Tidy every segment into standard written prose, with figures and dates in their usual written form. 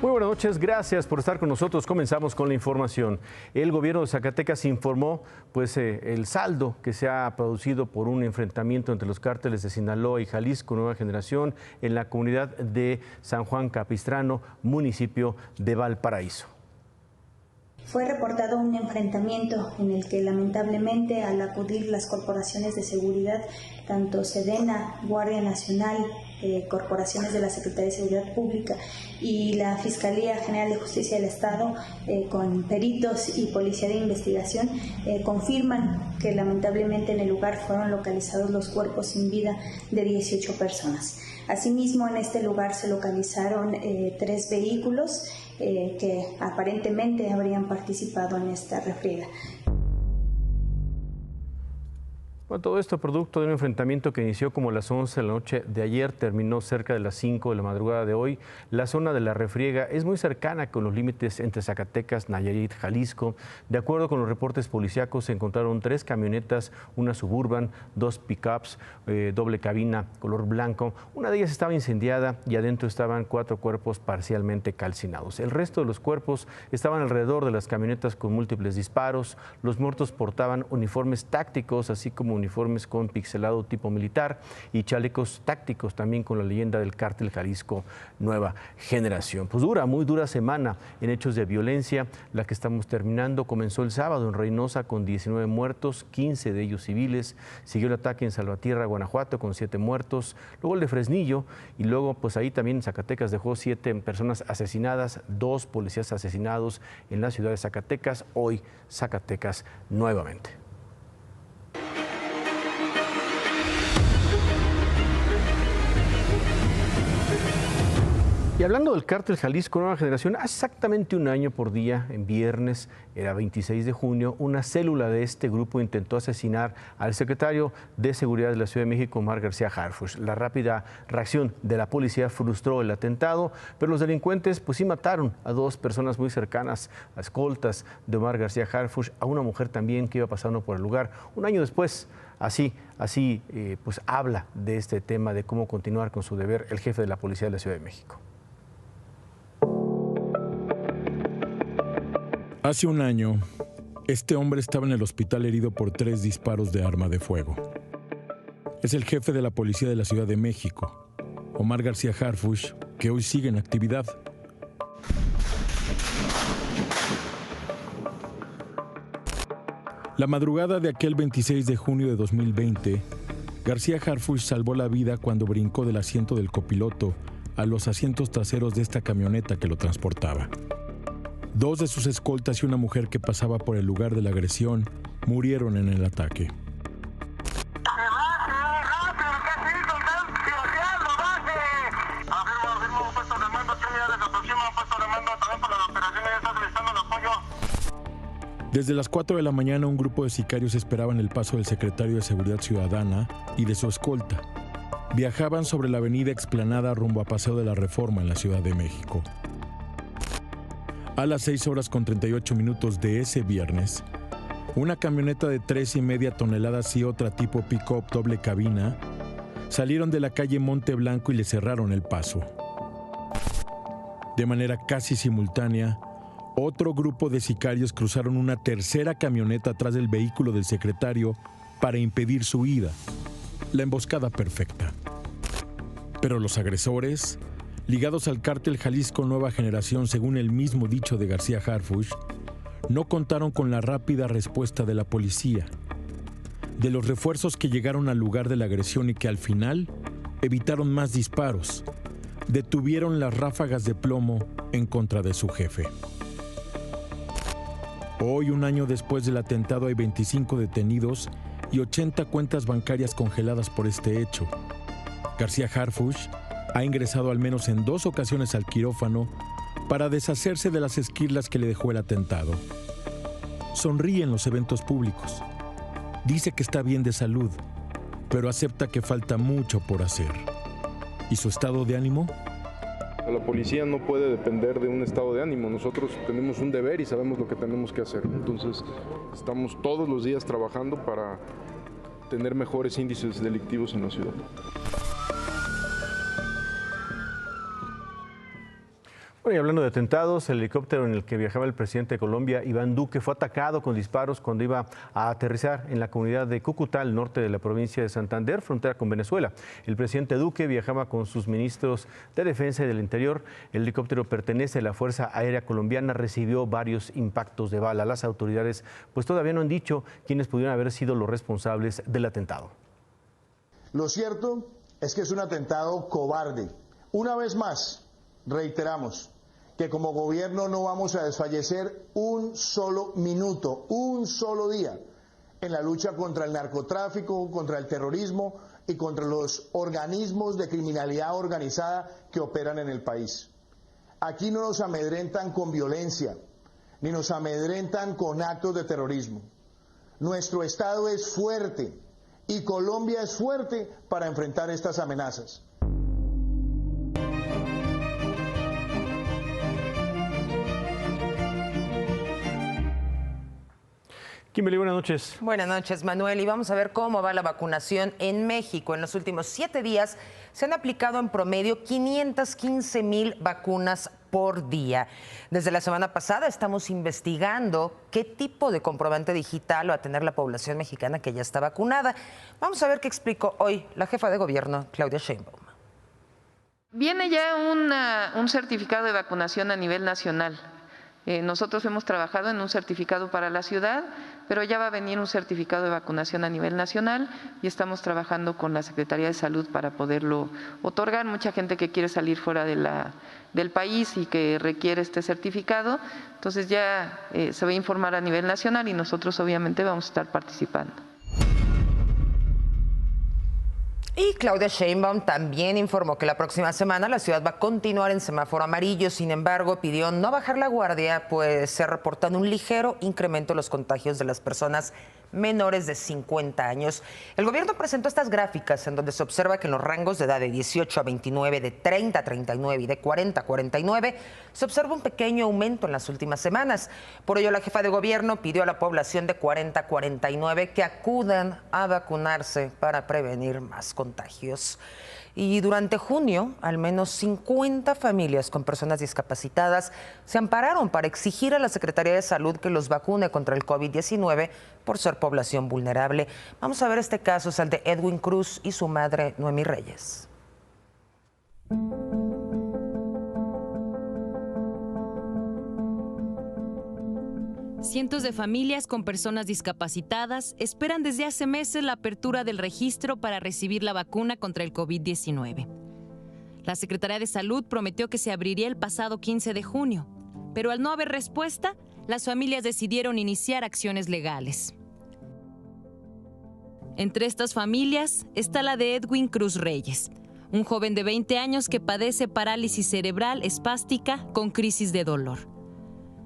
Muy buenas noches, gracias por estar con nosotros. Comenzamos con la información. El gobierno de Zacatecas informó el saldo que se ha producido por un enfrentamiento entre los cárteles de Sinaloa y Jalisco Nueva Generación en la comunidad de San Juan Capistrano, municipio de Valparaíso. Fue reportado un enfrentamiento en el que lamentablemente al acudir las corporaciones de seguridad, tanto Sedena, Guardia Nacional, corporaciones de la Secretaría de Seguridad Pública y la Fiscalía General de Justicia del Estado, con peritos y policía de investigación, confirman que lamentablemente en el lugar fueron localizados los cuerpos sin vida de 18 personas. Asimismo, en este lugar se localizaron 3 vehículos que aparentemente habrían participado en esta refriega. Bueno, todo esto producto de un enfrentamiento que inició como a las 11 de la noche de ayer, terminó cerca de las 5 de la madrugada de hoy. La zona de la refriega es muy cercana con los límites entre Zacatecas, Nayarit, Jalisco. De acuerdo con los reportes policíacos, se encontraron 3 camionetas, una Suburban, 2 pickups, doble cabina, color blanco. Una de ellas estaba incendiada y adentro estaban 4 cuerpos parcialmente calcinados. El resto de los cuerpos estaban alrededor de las camionetas con múltiples disparos. Los muertos portaban uniformes tácticos, así como uniformes con pixelado tipo militar y chalecos tácticos también con la leyenda del cártel Jalisco Nueva Generación. Pues muy dura semana en hechos de violencia. La que estamos terminando comenzó el sábado en Reynosa con 19 muertos, 15 de ellos civiles. Siguió el ataque en Salvatierra, Guanajuato, con 7 muertos. Luego el de Fresnillo y luego pues ahí también en Zacatecas dejó 7 personas asesinadas, 2 policías asesinados en la ciudad de Zacatecas. Hoy Zacatecas nuevamente. Y hablando del cártel Jalisco Nueva Generación, hace exactamente un año por día, en viernes, era 26 de junio, una célula de este grupo intentó asesinar al secretario de Seguridad de la Ciudad de México, Omar García Harfuch. La rápida reacción de la policía frustró el atentado, pero los delincuentes pues sí mataron a 2 personas muy cercanas, a escoltas de Omar García Harfuch, a una mujer también que iba pasando por el lugar. Un año después, así pues habla de este tema, de cómo continuar con su deber el jefe de la Policía de la Ciudad de México. Hace un año, este hombre estaba en el hospital herido por 3 disparos de arma de fuego. Es el jefe de la Policía de la Ciudad de México, Omar García Harfuch, que hoy sigue en actividad. La madrugada de aquel 26 de junio de 2020, García Harfuch salvó la vida cuando brincó del asiento del copiloto a los asientos traseros de esta camioneta que lo transportaba. 2 de sus escoltas y una mujer que pasaba por el lugar de la agresión murieron en el ataque. Desde las 4 de la mañana un grupo de sicarios esperaban el paso del secretario de Seguridad Ciudadana y de su escolta. Viajaban sobre la avenida Explanada rumbo a Paseo de la Reforma en la Ciudad de México. A las 6:38 de ese viernes, una camioneta de 3,5 toneladas y otra tipo pick-up doble cabina salieron de la calle Monte Blanco y le cerraron el paso. De manera casi simultánea, otro grupo de sicarios cruzaron una tercera camioneta atrás del vehículo del secretario para impedir su huida. La emboscada perfecta. Pero los agresores, ligados al cártel Jalisco Nueva Generación, según el mismo dicho de García Harfuch, no contaron con la rápida respuesta de la policía, de los refuerzos que llegaron al lugar de la agresión y que al final evitaron más disparos, detuvieron las ráfagas de plomo en contra de su jefe. Hoy, un año después del atentado, hay 25 detenidos y 80 cuentas bancarias congeladas por este hecho. García Harfuch ha ingresado al menos en 2 ocasiones al quirófano para deshacerse de las esquirlas que le dejó el atentado. Sonríe en los eventos públicos. Dice que está bien de salud, pero acepta que falta mucho por hacer. ¿Y su estado de ánimo? La policía no puede depender de un estado de ánimo. Nosotros tenemos un deber y sabemos lo que tenemos que hacer. Entonces, estamos todos los días trabajando para tener mejores índices delictivos en la ciudad. Bueno, y hablando de atentados, el helicóptero en el que viajaba el presidente de Colombia, Iván Duque, fue atacado con disparos cuando iba a aterrizar en la comunidad de Cúcuta, al norte de la provincia de Santander, frontera con Venezuela. El presidente Duque viajaba con sus ministros de Defensa y del Interior. El helicóptero pertenece a la Fuerza Aérea Colombiana, recibió varios impactos de bala. Las autoridades pues todavía no han dicho quiénes pudieron haber sido los responsables del atentado. Lo cierto es que es un atentado cobarde. Una vez más, reiteramos que como gobierno no vamos a desfallecer un solo minuto, un solo día en la lucha contra el narcotráfico, contra el terrorismo y contra los organismos de criminalidad organizada que operan en el país. Aquí no nos amedrentan con violencia, ni nos amedrentan con actos de terrorismo. Nuestro Estado es fuerte y Colombia es fuerte para enfrentar estas amenazas. Kimberly, buenas noches. Buenas noches, Manuel. Y vamos a ver cómo va la vacunación en México. En los últimos 7 días se han aplicado en promedio 515,000 vacunas por día. Desde la semana pasada estamos investigando qué tipo de comprobante digital va a tener la población mexicana que ya está vacunada. Vamos a ver qué explicó hoy la jefa de gobierno, Claudia Sheinbaum. Viene ya un certificado de vacunación a nivel nacional. Nosotros hemos trabajado en un certificado para la ciudad, pero ya va a venir un certificado de vacunación a nivel nacional y estamos trabajando con la Secretaría de Salud para poderlo otorgar. Mucha gente que quiere salir fuera del país y que requiere este certificado, entonces ya se va a informar a nivel nacional y nosotros obviamente vamos a estar participando. Y Claudia Sheinbaum también informó que la próxima semana la ciudad va a continuar en semáforo amarillo. Sin embargo, pidió no bajar la guardia, pues se ha reportado un ligero incremento en los contagios de las personas menores de 50 años. El gobierno presentó estas gráficas en donde se observa que en los rangos de edad de 18 a 29, de 30 a 39 y de 40 a 49 se observa un pequeño aumento en las últimas semanas. Por ello, la jefa de gobierno pidió a la población de 40 a 49 que acudan a vacunarse para prevenir más contagios. Y durante junio, al menos 50 familias con personas discapacitadas se ampararon para exigir a la Secretaría de Salud que los vacune contra el COVID-19 por ser población vulnerable. Vamos a ver este caso, es el de Edwin Cruz y su madre, Noemí Reyes. Cientos de familias con personas discapacitadas esperan desde hace meses la apertura del registro para recibir la vacuna contra el COVID-19. La Secretaría de Salud prometió que se abriría el pasado 15 de junio, pero al no haber respuesta, las familias decidieron iniciar acciones legales. Entre estas familias está la de Edwin Cruz Reyes, un joven de 20 años que padece parálisis cerebral espástica con crisis de dolor.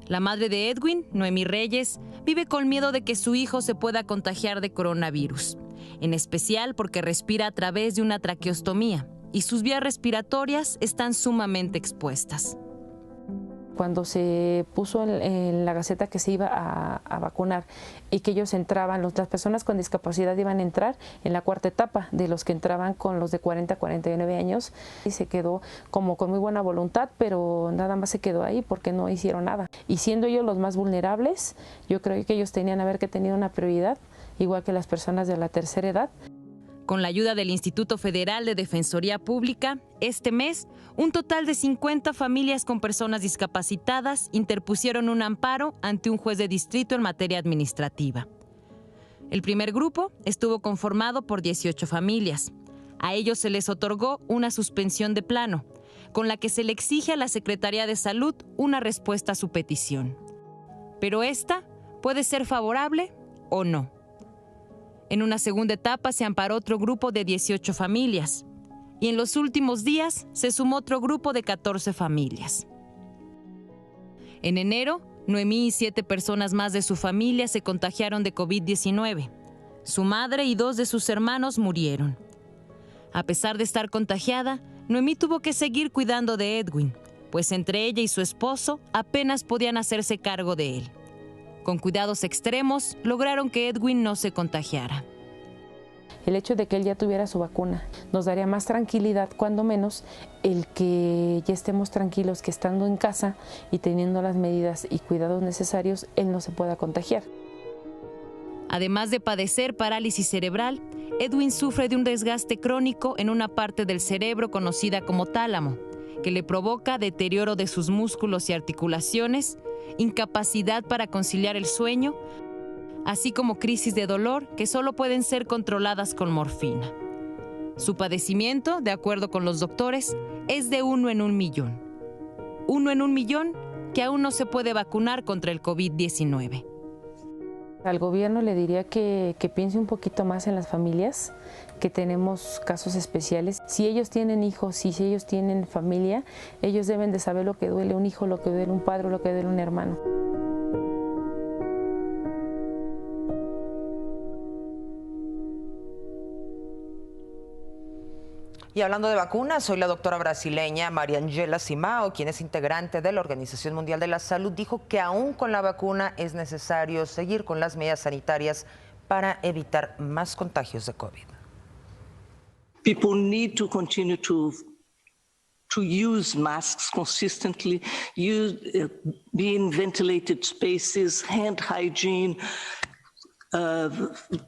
La madre de Edwin, Noemí Reyes, vive con miedo de que su hijo se pueda contagiar de coronavirus, en especial porque respira a través de una traqueostomía y sus vías respiratorias están sumamente expuestas. Cuando se puso en la Gaceta que se iba a vacunar y que ellos entraban, las personas con discapacidad iban a entrar en la cuarta etapa de los que entraban con los de 40 a 49 años, y se quedó como con muy buena voluntad, pero nada más se quedó ahí porque no hicieron nada. Y siendo ellos los más vulnerables, yo creo que ellos tenían que tener una prioridad, igual que las personas de la tercera edad. Con la ayuda del Instituto Federal de Defensoría Pública, este mes, un total de 50 familias con personas discapacitadas interpusieron un amparo ante un juez de distrito en materia administrativa. El primer grupo estuvo conformado por 18 familias. A ellos se les otorgó una suspensión de plano, con la que se le exige a la Secretaría de Salud una respuesta a su petición. Pero esta puede ser favorable o no. En una segunda etapa se amparó otro grupo de 18 familias y en los últimos días se sumó otro grupo de 14 familias. En enero, Noemí y 7 personas más de su familia se contagiaron de COVID-19. Su madre y 2 de sus hermanos murieron. A pesar de estar contagiada, Noemí tuvo que seguir cuidando de Edwin, pues entre ella y su esposo apenas podían hacerse cargo de él. Con cuidados extremos, lograron que Edwin no se contagiara. el hecho de que él ya tuviera su vacuna nos daría más tranquilidad, cuando menos el que ya estemos tranquilos que estando en casa y teniendo las medidas y cuidados necesarios, él no se pueda contagiar. Además de padecer parálisis cerebral, Edwin sufre de un desgaste crónico en una parte del cerebro conocida como tálamo, que le provoca deterioro de sus músculos y articulaciones, incapacidad para conciliar el sueño, así como crisis de dolor que solo pueden ser controladas con morfina. Su padecimiento, de acuerdo con los doctores, es de 1 en 1 millón. 1 en 1 millón que aún no se puede vacunar contra el COVID-19. Al gobierno le diría que piense un poquito más en las familias, que tenemos casos especiales. Si ellos tienen hijos y si ellos tienen familia, ellos deben de saber lo que duele un hijo, lo que duele un padre, lo que duele un hermano. Y hablando de vacunas, hoy la doctora brasileña Mariangela Simao, quien es integrante de la Organización Mundial de la Salud, dijo que aún con la vacuna es necesario seguir con las medidas sanitarias para evitar más contagios de COVID. People need to continue to use masks consistently, be in ventilated spaces, hand hygiene,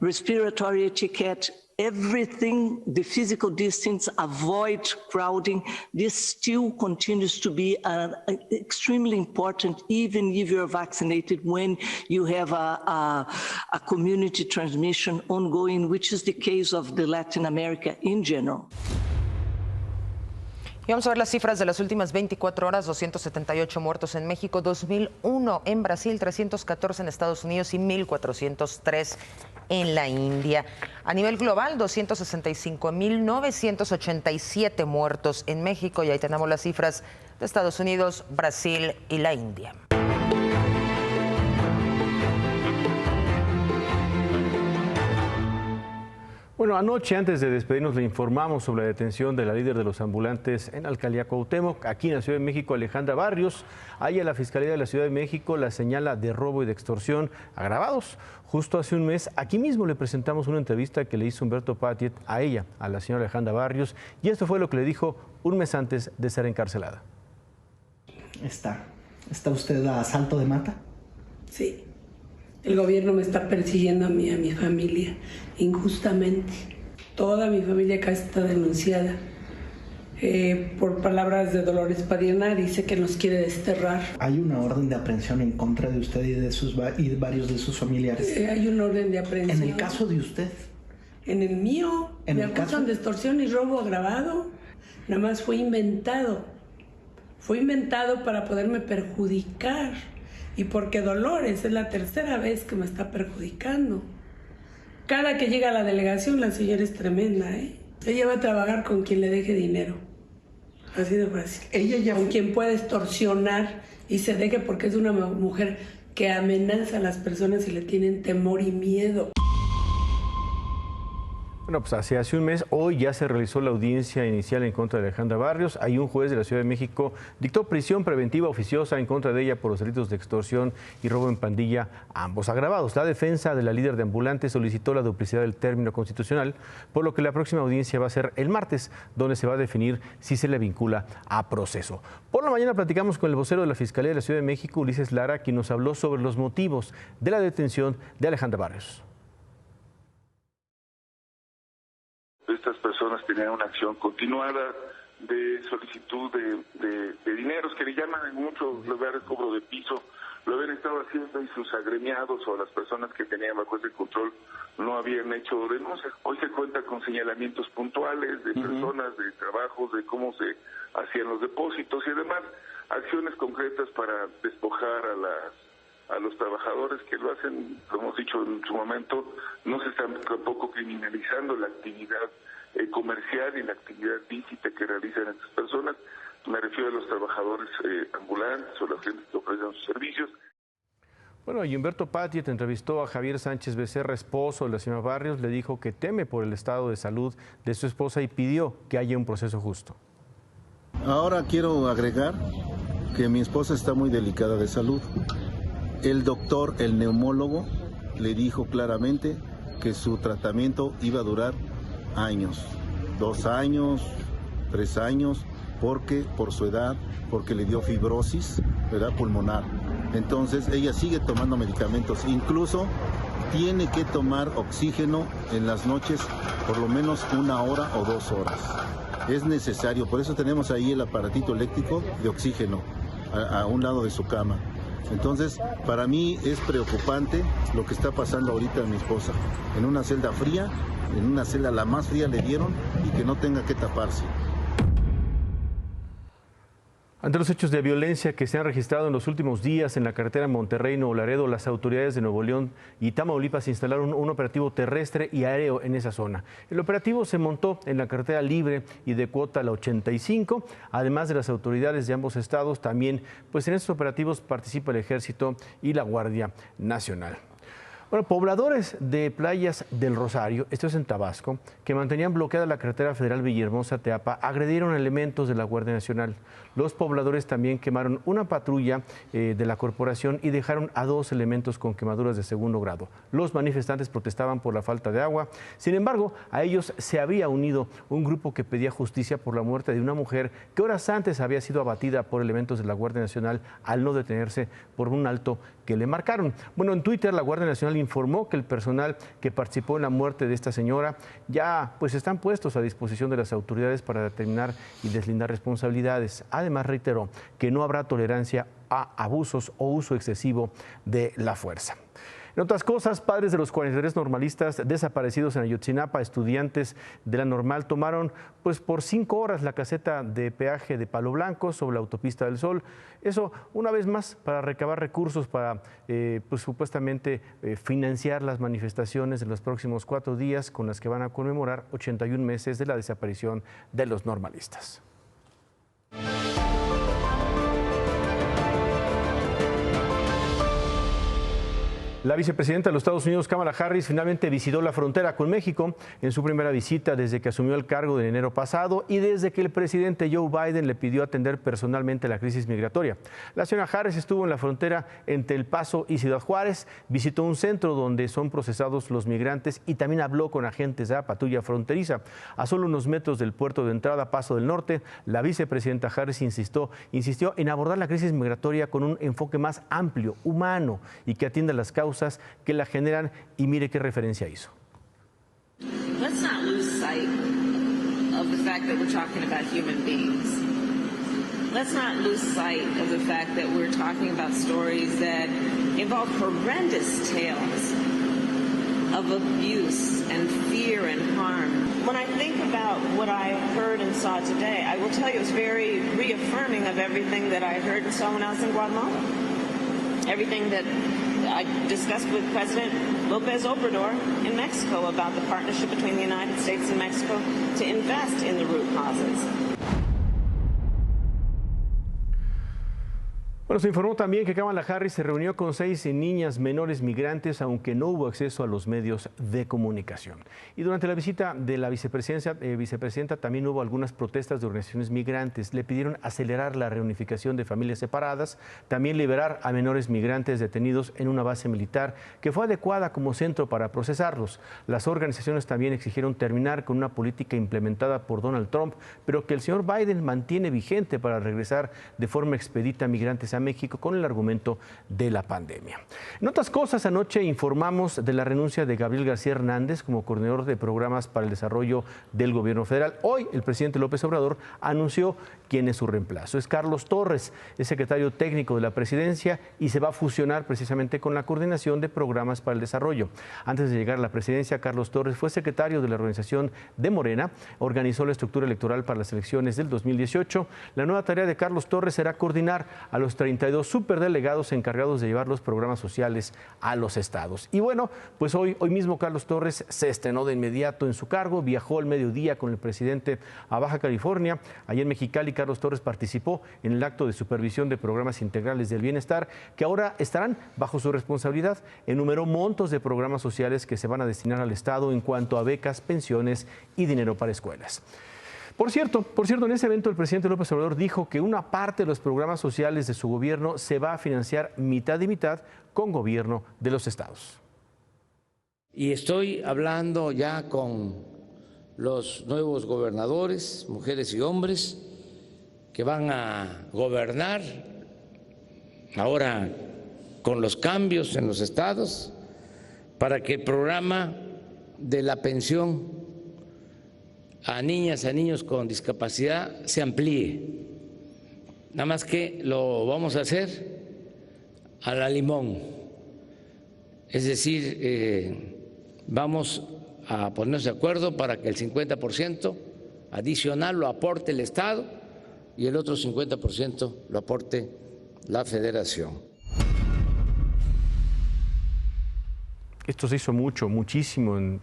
respiratory etiquette. Everything, the physical distance, avoid crowding. This still continues to be extremely important, even if you're vaccinated, when you have a community transmission ongoing, which is the case of the Latin America in general. Y vamos a ver las cifras de las últimas 24 horas, 278 muertos en México, 2.001 en Brasil, 314 en Estados Unidos y 1.403 en la India. A nivel global, 265.987 muertos en México, y ahí tenemos las cifras de Estados Unidos, Brasil y la India. Bueno, anoche antes de despedirnos le informamos sobre la detención de la líder de los ambulantes en la alcaldía Cuauhtémoc, aquí en la Ciudad de México, Alejandra Barrios. Ahí a la Fiscalía de la Ciudad de México la señala de robo y de extorsión agravados. Justo hace un mes, aquí mismo le presentamos una entrevista que le hizo Humberto Patiet a ella, a la señora Alejandra Barrios, y esto fue lo que le dijo un mes antes de ser encarcelada. ¿Está usted a salto de mata? Sí. El gobierno me está persiguiendo a mí y a mi familia injustamente. Toda mi familia acá está denunciada por palabras de Dolores Padierna. Dice que nos quiere desterrar. ¿Hay una orden de aprehensión en contra de usted y de varios de sus familiares? Hay una orden de aprehensión. ¿En el caso de usted? En el mío. Me acusan de extorsión y robo agravado. Nada más fue inventado. Fue inventado para poderme perjudicar. Y porque Dolores es la tercera vez que me está perjudicando. Cada que llega a la delegación, la señora es tremenda, ¿eh? Ella va a trabajar con quien le deje dinero. Así de fácil. Con quien puede extorsionar y se deje, porque es una mujer que amenaza a las personas y le tienen temor y miedo. Bueno, pues hace un mes, hoy ya se realizó la audiencia inicial en contra de Alejandra Barrios. Ahí un juez de la Ciudad de México dictó prisión preventiva oficiosa en contra de ella por los delitos de extorsión y robo en pandilla, ambos agravados. La defensa de la líder de ambulantes solicitó la duplicidad del término constitucional, por lo que la próxima audiencia va a ser el martes, donde se va a definir si se le vincula a proceso. Por la mañana platicamos con el vocero de la Fiscalía de la Ciudad de México, Ulises Lara, quien nos habló sobre los motivos de la detención de Alejandra Barrios. Estas personas tenían una acción continuada de solicitud de dineros que le llaman en muchos lugares cobro de piso. Lo habían estado haciendo y sus agremiados o las personas que tenían bajo ese control no habían hecho denuncias. Hoy se cuenta con señalamientos puntuales de personas, de trabajos, de cómo se hacían los depósitos y además acciones concretas para despojar a los trabajadores que lo hacen, como hemos dicho en su momento. No se está tampoco criminalizando la actividad comercial y la actividad lícita que realizan estas personas. Me refiero a los trabajadores ambulantes o la gente que ofrecen sus servicios. Bueno, y Humberto Patiet entrevistó a Javier Sánchez Becerra, esposo de la señora Barrios. Le dijo que teme por el estado de salud de su esposa y pidió que haya un proceso justo. Ahora quiero agregar que mi esposa está muy delicada de salud. El doctor, el neumólogo, le dijo claramente que su tratamiento iba a durar años, 2 años, 3 años, porque por su edad, porque le dio fibrosis, ¿verdad?, pulmonar. Entonces ella sigue tomando medicamentos, incluso tiene que tomar oxígeno en las noches por lo menos 1 hora o 2 horas. Es necesario, por eso tenemos ahí el aparatito eléctrico de oxígeno a un lado de su cama. Entonces, para mí es preocupante lo que está pasando ahorita a mi esposa. En una celda fría, en una celda la más fría le dieron y que no tenga que taparse. Ante los hechos de violencia que se han registrado en los últimos días en la carretera Monterrey-Nuevo Laredo, las autoridades de Nuevo León y Tamaulipas instalaron un operativo terrestre y aéreo en esa zona. El operativo se montó en la carretera libre y de cuota la 85. Además de las autoridades de ambos estados, también pues en estos operativos participa el Ejército y la Guardia Nacional. Bueno, pobladores de Playas del Rosario, esto es en Tabasco, que mantenían bloqueada la carretera federal Villahermosa-Teapa, agredieron elementos de la Guardia Nacional. Los pobladores también quemaron una patrulla de la corporación y dejaron a 2 elementos con quemaduras de 2º grado. Los manifestantes protestaban por la falta de agua. Sin embargo, a ellos se había unido un grupo que pedía justicia por la muerte de una mujer que horas antes había sido abatida por elementos de la Guardia Nacional al no detenerse por un alto que le marcaron. Bueno, en Twitter la Guardia Nacional informó que el personal que participó en la muerte de esta señora ya pues están puestos a disposición de las autoridades para determinar y deslindar responsabilidades. Además reiteró que no habrá tolerancia a abusos o uso excesivo de la fuerza. En otras cosas, padres de los 43 normalistas desaparecidos en Ayotzinapa, estudiantes de la Normal, tomaron pues por 5 horas la caseta de peaje de Palo Blanco sobre la autopista del Sol. Eso, una vez más, para recabar recursos para pues supuestamente financiar las manifestaciones de los próximos 4 días con las que van a conmemorar 81 meses de la desaparición de los normalistas. La vicepresidenta de los Estados Unidos, Kamala Harris, finalmente visitó la frontera con México en su primera visita desde que asumió el cargo de enero pasado y desde que el presidente Joe Biden le pidió atender personalmente la crisis migratoria. La señora Harris estuvo en la frontera entre El Paso y Ciudad Juárez, visitó un centro donde son procesados los migrantes y también habló con agentes de la patrulla fronteriza. A solo unos metros del puerto de entrada Paso del Norte, la vicepresidenta Harris insistió en abordar la crisis migratoria con un enfoque más amplio, humano y que atienda las causas que la generan, y mire qué referencia hizo. Let's not lose sight of the fact that we're talking about human beings. Let's not lose sight of the fact that we're talking about stories that involve horrendous tales of abuse and fear and harm. When I think about what I heard and saw today, I will tell you it's very reaffirming of everything that I heard and saw when I was in Guatemala. Everything that I discussed with President López Obrador in Mexico about the partnership between the United States and Mexico to invest in the root causes. Bueno, se informó también que Kamala Harris se reunió con 6 niñas menores migrantes, aunque no hubo acceso a los medios de comunicación. Y durante la visita de la vicepresidenta también hubo algunas protestas de organizaciones migrantes. Le pidieron acelerar la reunificación de familias separadas, también liberar a menores migrantes detenidos en una base militar que fue adecuada como centro para procesarlos. Las organizaciones también exigieron terminar con una política implementada por Donald Trump, pero que el señor Biden mantiene vigente para regresar de forma expedita a migrantes a México con el argumento de la pandemia. En otras cosas, anoche informamos de la renuncia de Gabriel García Hernández como coordinador de programas para el desarrollo del gobierno federal. Hoy el presidente López Obrador anunció quién es su reemplazo. Es Carlos Torres, es secretario técnico de la presidencia y se va a fusionar precisamente con la coordinación de programas para el desarrollo. Antes de llegar a la presidencia, Carlos Torres fue secretario de la organización de Morena, organizó la estructura electoral para las elecciones del 2018. La nueva tarea de Carlos Torres será coordinar a los 32 superdelegados encargados de llevar los programas sociales a los estados. Y bueno, pues hoy mismo Carlos Torres se estrenó de inmediato en su cargo, viajó al mediodía con el presidente a Baja California. Allí en Mexicali, Carlos Torres participó en el acto de supervisión de programas integrales del bienestar que ahora estarán bajo su responsabilidad. Enumeró montos de programas sociales que se van a destinar al estado en cuanto a becas, pensiones y dinero para escuelas. Por cierto, en ese evento el presidente López Obrador dijo que una parte de los programas sociales de su gobierno se va a financiar mitad y mitad con gobierno de los estados. Y estoy hablando ya con los nuevos gobernadores, mujeres y hombres, que van a gobernar ahora con los cambios en los estados, para que el programa de la pensión a niñas y a niños con discapacidad se amplíe. Nada más que lo vamos a hacer a la limón, es decir, vamos a ponernos de acuerdo para que el 50% adicional lo aporte el Estado y el otro 50% lo aporte la Federación. Esto se hizo muchísimo en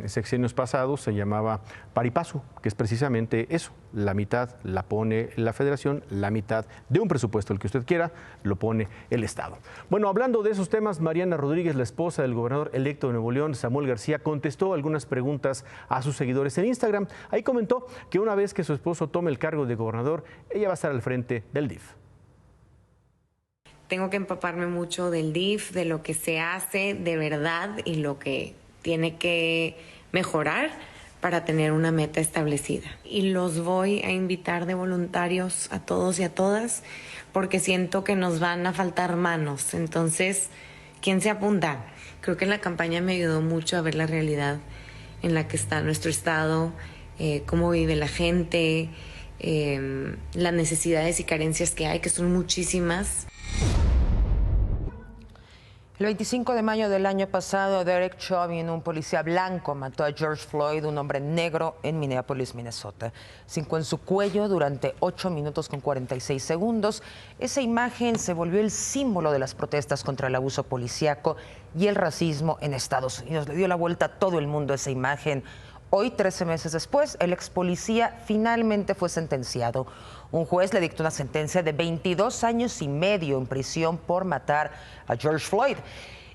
sexenios pasados, se llamaba paripasu, que es precisamente eso, la mitad la pone la Federación, la mitad de un presupuesto, el que usted quiera, lo pone el Estado. Bueno, hablando de esos temas, Mariana Rodríguez, la esposa del gobernador electo de Nuevo León, Samuel García, contestó algunas preguntas a sus seguidores en Instagram. Ahí comentó que una vez que su esposo tome el cargo de gobernador, ella va a estar al frente del DIF. Tengo que empaparme mucho del DIF, de lo que se hace de verdad y lo que tiene que mejorar para tener una meta establecida. Y los voy a invitar de voluntarios a todos y a todas porque siento que nos van a faltar manos. Entonces, ¿quién se apunta? Creo que en la campaña me ayudó mucho a ver la realidad en la que está nuestro estado, cómo vive la gente, las necesidades y carencias que hay, que son muchísimas. El 25 de mayo del año pasado, Derek Chauvin, un policía blanco, mató a George Floyd, un hombre negro, en Minneapolis, Minnesota. Cincó en su cuello durante 8 minutos con 46 segundos. Esa imagen se volvió el símbolo de las protestas contra el abuso policíaco y el racismo en Estados Unidos. Le dio la vuelta a todo el mundo esa imagen. Hoy, 13 meses después, el ex policía finalmente fue sentenciado. Un juez le dictó una sentencia de 22 años y medio en prisión por matar a George Floyd.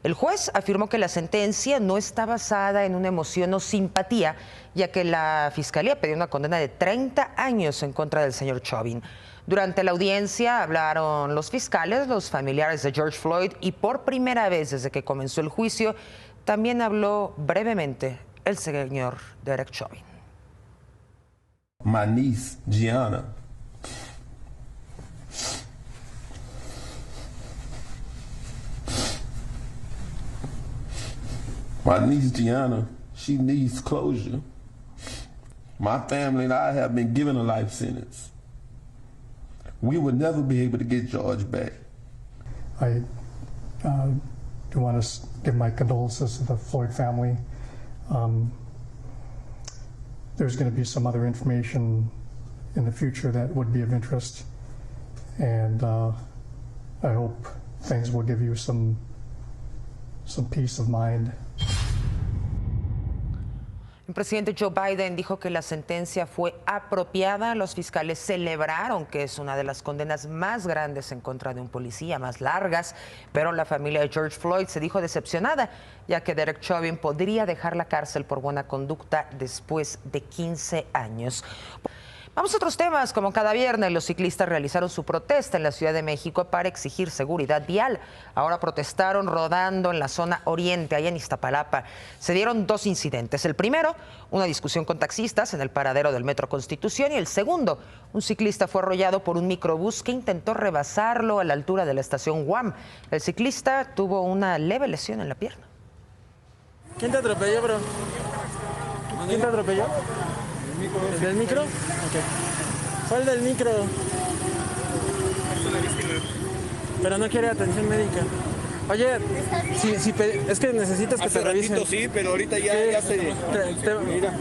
El juez afirmó que la sentencia no está basada en una emoción o simpatía, ya que la fiscalía pidió una condena de 30 años en contra del señor Chauvin. Durante la audiencia hablaron los fiscales, los familiares de George Floyd y por primera vez desde que comenzó el juicio también habló brevemente el señor Derek Chauvin. My niece, Gianna, she needs closure. My family and I have been given a life sentence. We will never be able to get George back. I do want to give my condolences to the Floyd family. There's going to be some other information in the future that would be of interest, and I hope things will give you some peace of mind. El presidente Joe Biden dijo que la sentencia fue apropiada. Los fiscales celebraron que es una de las condenas más grandes en contra de un policía, más largas, pero la familia de George Floyd se dijo decepcionada, ya que Derek Chauvin podría dejar la cárcel por buena conducta después de 15 años. Vamos a otros temas. Como cada viernes, los ciclistas realizaron su protesta en la Ciudad de México para exigir seguridad vial. Ahora protestaron rodando en la zona oriente, allá en Iztapalapa. Se dieron 2 incidentes. El primero, una discusión con taxistas en el paradero del Metro Constitución. Y el segundo, un ciclista fue arrollado por un microbús que intentó rebasarlo a la altura de la estación Guam. El ciclista tuvo una leve lesión en la pierna. ¿Quién te atropelló, bro? ¿Quién te atropelló? ¿El del micro? Okay. ¿Cuál del micro? Pero no quiere atención médica. Oye, es que necesitas que te revisen. Sí, pero ahorita ya se... Mira.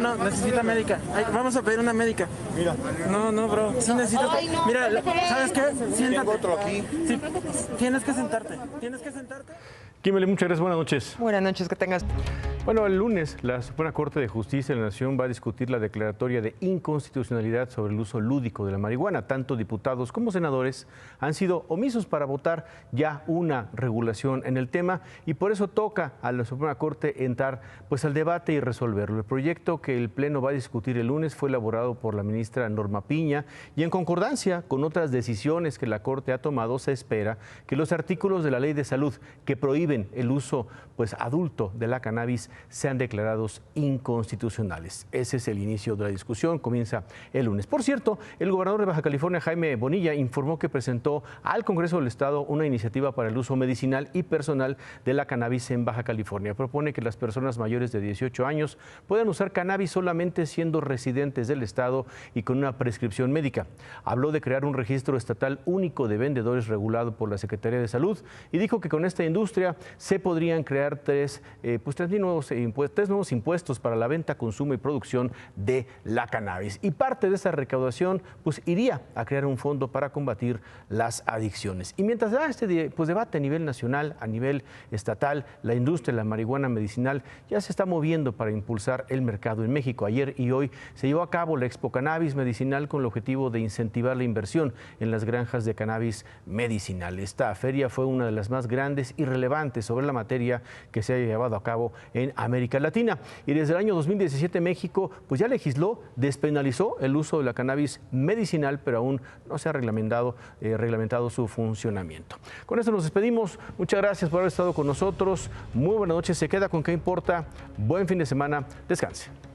No, necesita médica. Vamos a pedir una médica. Mira. No, bro. Sí necesito... Mira, ¿sabes qué? Siéntate. Otro aquí. Sí, tienes que sentarte. Kimberly, muchas gracias. Buenas noches. Buenas noches, que tengas. Bueno, el lunes la Suprema Corte de Justicia de la Nación va a discutir la declaratoria de inconstitucionalidad sobre el uso lúdico de la marihuana. Tanto diputados como senadores han sido omisos para votar ya una regulación en el tema y por eso toca a la Suprema Corte entrar pues al debate y resolverlo. El proyecto que el Pleno va a discutir el lunes fue elaborado por la ministra Norma Piña y en concordancia con otras decisiones que la Corte ha tomado, se espera que los artículos de la Ley de Salud que prohíben el uso pues adulto de la cannabis sean declarados inconstitucionales. Ese es el inicio de la discusión, comienza el lunes. Por cierto, el gobernador de Baja California, Jaime Bonilla, informó que presentó al Congreso del Estado una iniciativa para el uso medicinal y personal de la cannabis en Baja California. Propone que las personas mayores de 18 años puedan usar cannabis solamente siendo residentes del Estado y con una prescripción médica. Habló de crear un registro estatal único de vendedores regulado por la Secretaría de Salud y dijo que con esta industria se podrían crear tres nuevos impuestos para la venta, consumo y producción de la cannabis. Y parte de esa recaudación pues iría a crear un fondo para combatir las adicciones. Y mientras da este debate a nivel nacional, a nivel estatal, la industria de la marihuana medicinal ya se está moviendo para impulsar el mercado en México. Ayer y hoy se llevó a cabo la Expo Cannabis Medicinal con el objetivo de incentivar la inversión en las granjas de cannabis medicinal. Esta feria fue una de las más grandes y relevantes sobre la materia que se ha llevado a cabo en América Latina. Y desde el año 2017 México pues ya legisló, despenalizó el uso de la cannabis medicinal, pero aún no se ha reglamentado su funcionamiento. Con esto nos despedimos. Muchas gracias por haber estado con nosotros. Muy buenas noches. Se queda con ¿Qué importa? Buen fin de semana. Descanse.